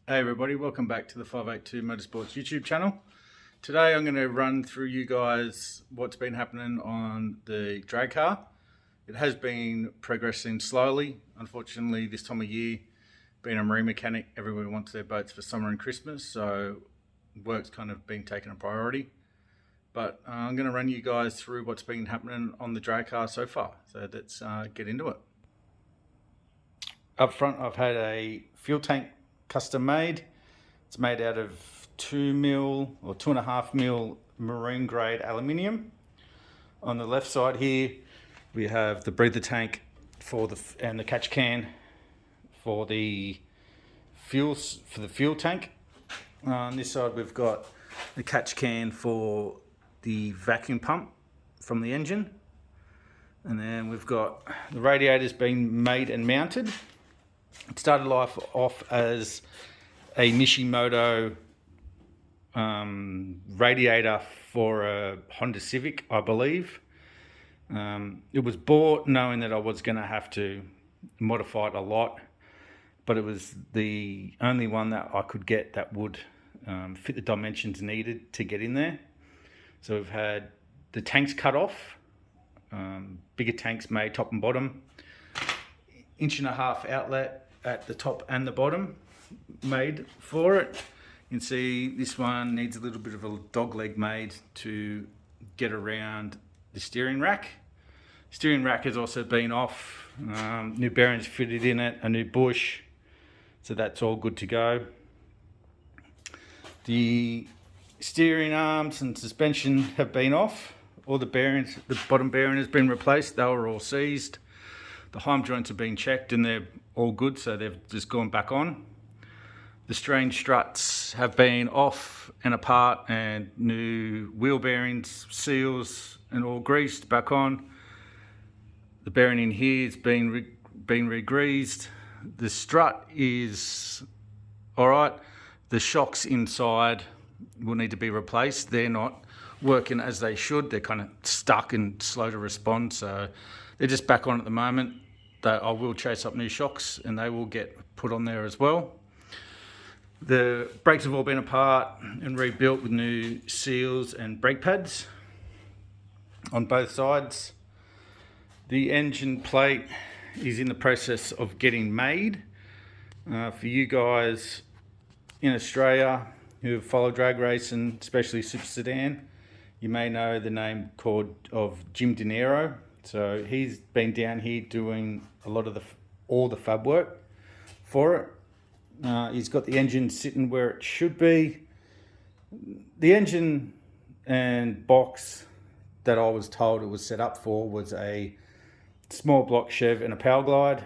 Hey everybody, welcome back to the 582 Motorsports YouTube channel. Today I'm going to run through you guys what's been happening on the drag car. It has been progressing slowly. Unfortunately, this time of year, being a marine mechanic, everybody wants their boats for summer and Christmas, so work's kind of been taken a priority. But I'm going to run you guys through what's been happening on the drag car so far. So let's get into it. Up front, I've had a fuel tank custom made. It's made out of 2mm or 2.5mm marine grade aluminium. On the left side here, we have the breather tank and the catch can for the fuel tank. On this side, we've got the catch can for the vacuum pump from the engine. And then we've got the radiators being made and mounted. It started life off as a Nishimoto radiator for a Honda Civic, I believe. It was bought knowing that I was going to have to modify it a lot, but it was the only one that I could get that would fit the dimensions needed to get in there. So we've had the tanks cut off, bigger tanks made top and bottom, 1.5 inch outlet at the top and the bottom made for it. You can see this one needs a little bit of a dog leg made to get around the steering rack. Steering rack has also been off, new bearings fitted in it, a new bush, so that's all good to go. The steering arms and suspension have been off. All the bearings, the bottom bearing has been replaced, they were all seized. The heim joints have been checked and they're all good, so they've just gone back on. The strange struts have been off and apart, and new wheel bearings, seals and all greased back on. The bearing in here has been re-greased. The strut is alright. The shocks inside will need to be replaced. They're not working as they should. They're kind of stuck and slow to respond, so they're just back on at the moment. I will chase up new shocks and they will get put on there as well. The brakes have all been apart and rebuilt with new seals and brake pads on both sides. The engine plate is in the process of getting made. For you guys in Australia who follow drag racing, especially Super Sedan, you may know the name of Jim De Niro. So he's been down here doing a lot of all the fab work for it. He's got the engine sitting where it should be. The engine and box that I was told it was set up for was a small block Chev and a Power Glide.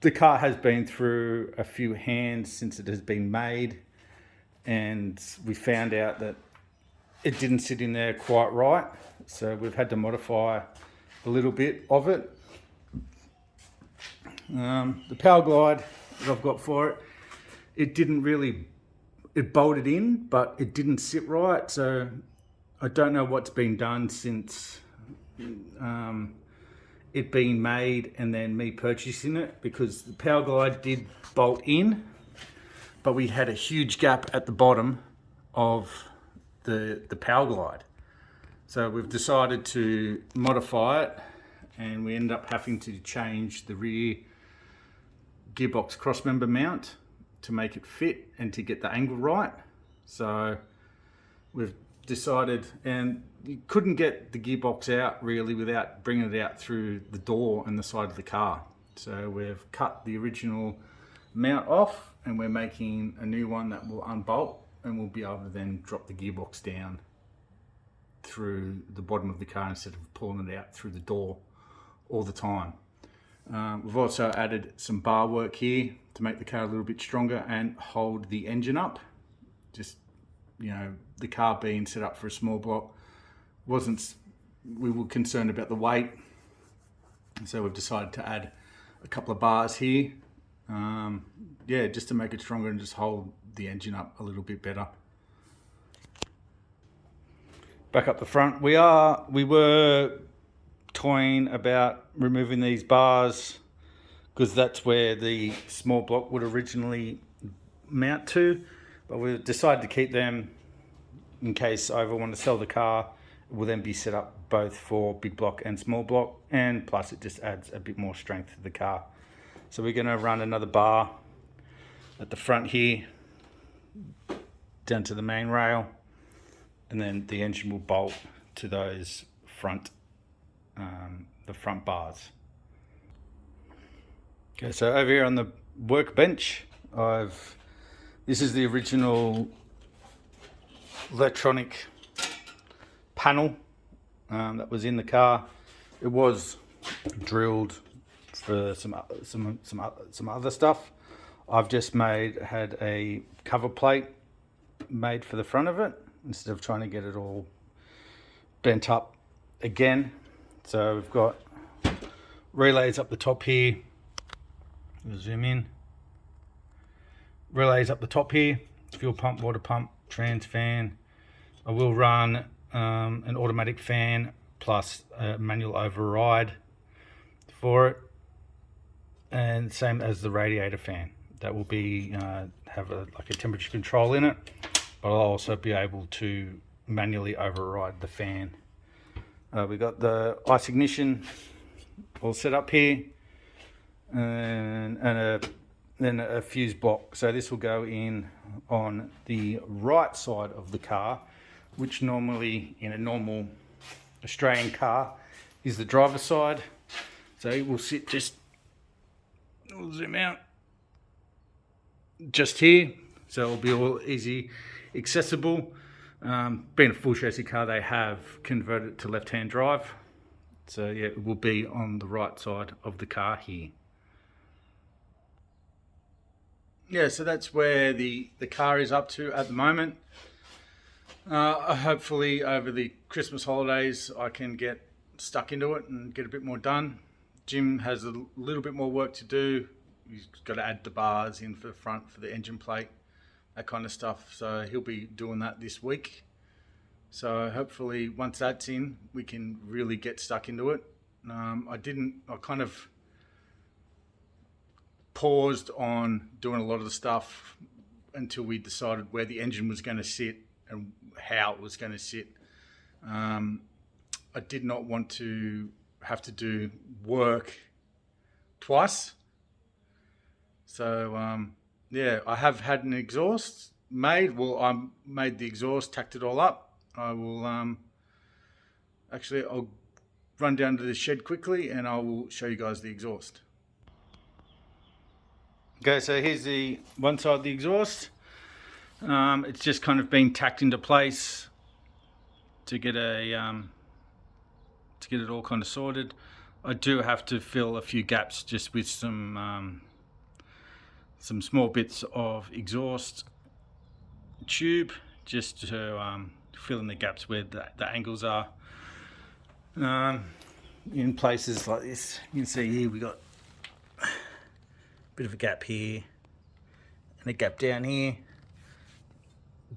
The car has been through a few hands since it has been made, and we found out that it didn't sit in there quite right, so we've had to modify a little bit of it. The Power Glide that I've got for it, it bolted in, but it didn't sit right, so I don't know what's been done since it being made and then me purchasing it, because the Power Glide did bolt in, but we had a huge gap at the bottom of the Power Glide. So we've decided to modify it, and we end up having to change the rear gearbox crossmember mount to make it fit and to get the angle right. So we've decided, and you couldn't get the gearbox out really without bringing it out through the door and the side of the car. So we've cut the original mount off and we're making a new one that will unbolt, and we'll be able to then drop the gearbox down through the bottom of the car instead of pulling it out through the door all the time. We've also added some bar work here to make the car a little bit stronger and hold the engine up. Just, the car being set up for a small block, we were concerned about the weight, so we've decided to add a couple of bars here, just to make it stronger and just hold the engine up a little bit better. Back up the front, we were toying about removing these bars because that's where the small block would originally mount to, but we decided to keep them in case I ever want to sell the car. It will then be set up both for big block and small block, and plus it just adds a bit more strength to the car. So we're going to run another bar at the front here down to the main rail, and then the engine will bolt to those front the front bars. Okay, so over here on the workbench, this is the original electronic panel that was in the car. It was drilled for some other stuff. I've just had a cover plate made for the front of it instead of trying to get it all bent up again. So we've got relays up the top here. We'll zoom in. Relays up the top here. Fuel pump, water pump, trans fan. I will run an automatic fan plus a manual override for it, and same as the radiator fan. That will be have like a temperature control in it, but I'll also be able to manually override the fan. We got the ice ignition all set up here, and then a fuse block. So this will go in on the right side of the car, which normally in a normal Australian car is the driver's side. So it will sit we'll zoom out, just here. So it'll be all easy accessible. Being a full chassis car, they have converted it to left-hand drive. So yeah, it will be on the right side of the car here. Yeah, so that's where the car is up to at the moment. Hopefully over the Christmas holidays I can get stuck into it and get a bit more done. Jim has a little bit more work to do. He's got to add the bars in for the front for the engine plate, that kind of stuff. So he'll be doing that this week. So hopefully once that's in, we can really get stuck into it. I kind of paused on doing a lot of the stuff until we decided where the engine was going to sit and how it was going to sit. I did not want to have to do work twice. So yeah, I have had an exhaust made. Well, I made the exhaust, tacked it all up. I will I'll run down to the shed quickly and I will show you guys the exhaust. Okay, so here's the one side of the exhaust. It's just kind of been tacked into place to get it all kind of sorted. I do have to fill a few gaps just with some small bits of exhaust tube, just to fill in the gaps where the angles are. In places like this, you can see here we got a bit of a gap here and a gap down here,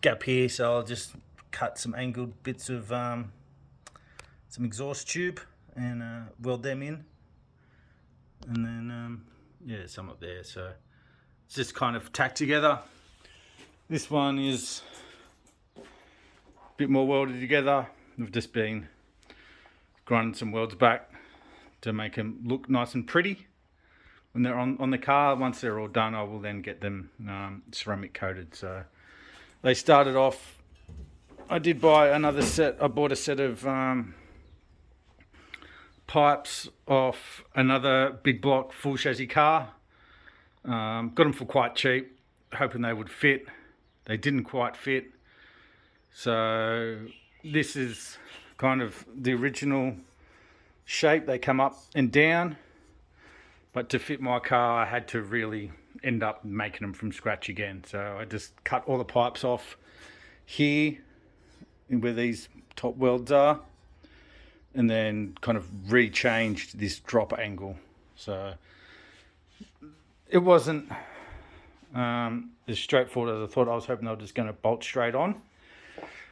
gap here. So I'll just cut some angled bits of some exhaust tube and weld them in, and then yeah, some up there. So it's just kind of tacked together. This one is a bit more welded together. We've just been grinding some welds back to make them look nice and pretty when they're on the car. Once they're all done, I will then get them ceramic coated. So they started off, I did buy another set. I bought a set of pipes off another big block full chassis car. Got them for quite cheap, hoping they would fit. They didn't quite fit. So this is kind of the original shape. They come up and down, but to fit my car I had to really end up making them from scratch again. So I just cut all the pipes off here where these top welds are, and then kind of re-changed this drop angle. So it wasn't as straightforward as I thought. I was hoping they were just going to bolt straight on,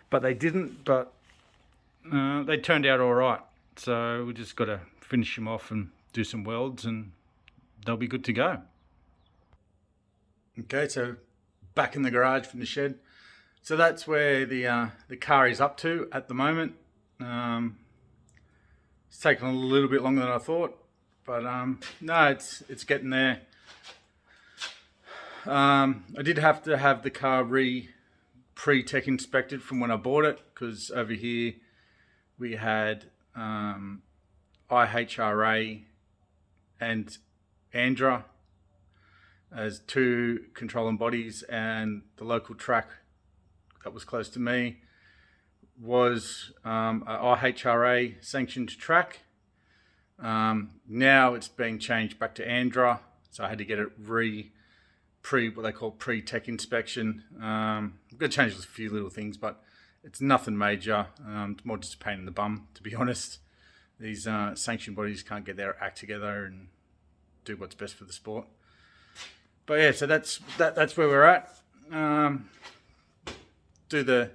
but they didn't. But they turned out all right. So we just got to finish them off and do some welds and they'll be good to go. Okay, so back in the garage from the shed. So that's where the car is up to at the moment. It's taken a little bit longer than I thought, but no, it's getting there. I did have to have the car pre-tech inspected from when I bought it, because over here we had IHRA and ANDRA as two controlling bodies, and the local track that was close to me was a IHRA sanctioned track. Now it's being changed back to ANDRA, so I had to get it what they call pre-tech inspection. I'm going to change a few little things, but it's nothing major. It's more just a pain in the bum, to be honest. These sanctioned bodies can't get their act together and do what's best for the sport. But yeah, so that's where we're at. Do the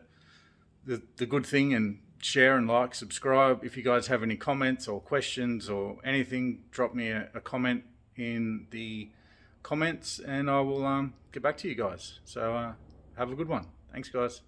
good thing and share and like, subscribe. If you guys have any comments or questions or anything, drop me a comment in the comments and I will get back to you guys. So have a good one. Thanks, guys.